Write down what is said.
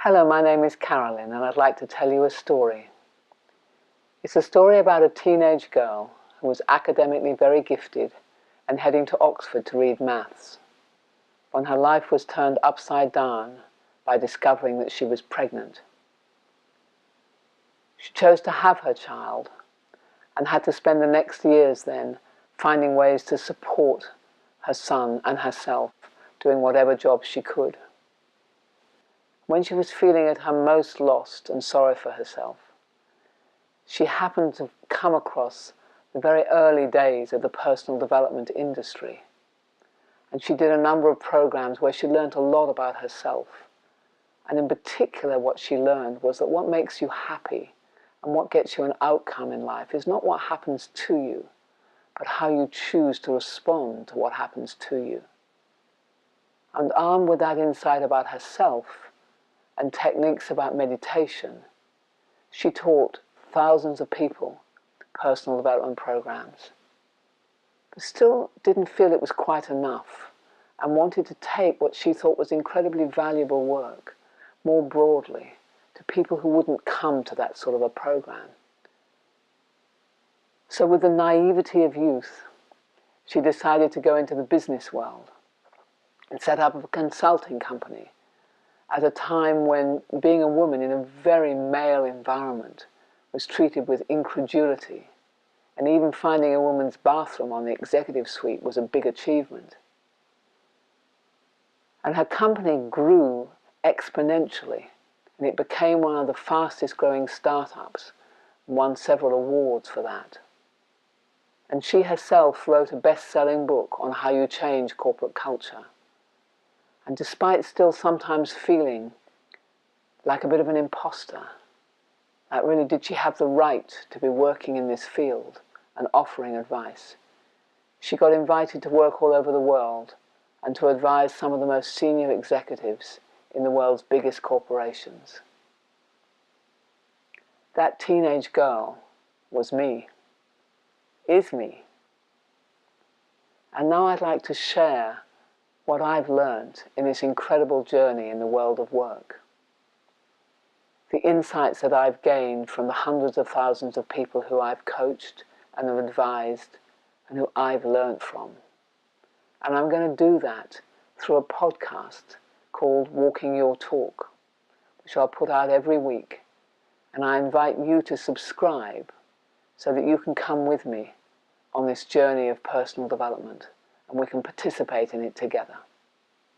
Hello, my name is Carolyn and I'd like to tell you a story. It's a story about a teenage girl who was academically very gifted and heading to Oxford to read maths, when her life was turned upside down by discovering that she was pregnant. She chose to have her child and had to spend the next years then finding ways to support her son and herself, doing whatever job she could. When she was feeling at her most lost and sorry for herself, she happened to come across the very early days of the personal development industry. And she did a number of programs where she learned a lot about herself. And in particular, what she learned was that what makes you happy and what gets you an outcome in life is not what happens to you, but how you choose to respond to what happens to you. And armed with that insight about herself and techniques about meditation, she taught thousands of people personal development programs, but still didn't feel it was quite enough and wanted to take what she thought was incredibly valuable work more broadly to people who wouldn't come to that sort of a program. So with the naivety of youth, she decided to go into the business world and set up a consulting company at a time when being a woman in a very male environment was treated with incredulity, and even finding a woman's bathroom on the executive suite was a big achievement. And her company grew exponentially, and it became one of the fastest growing startups, and won several awards for that. And she herself wrote a best-selling book on how you change corporate culture. And despite still sometimes feeling like a bit of an imposter, like really did she have the right to be working in this field and offering advice, she got invited to work all over the world and to advise some of the most senior executives in the world's biggest corporations. That teenage girl was me, is me. And now I'd like to share what I've learned in this incredible journey in the world of work. The insights that I've gained from the hundreds of thousands of people who I've coached and have advised and who I've learned from. And I'm going to do that through a podcast called Walking Your Talk, which I'll put out every week. And I invite you to subscribe so that you can come with me on this journey of personal development and we can participate in it together.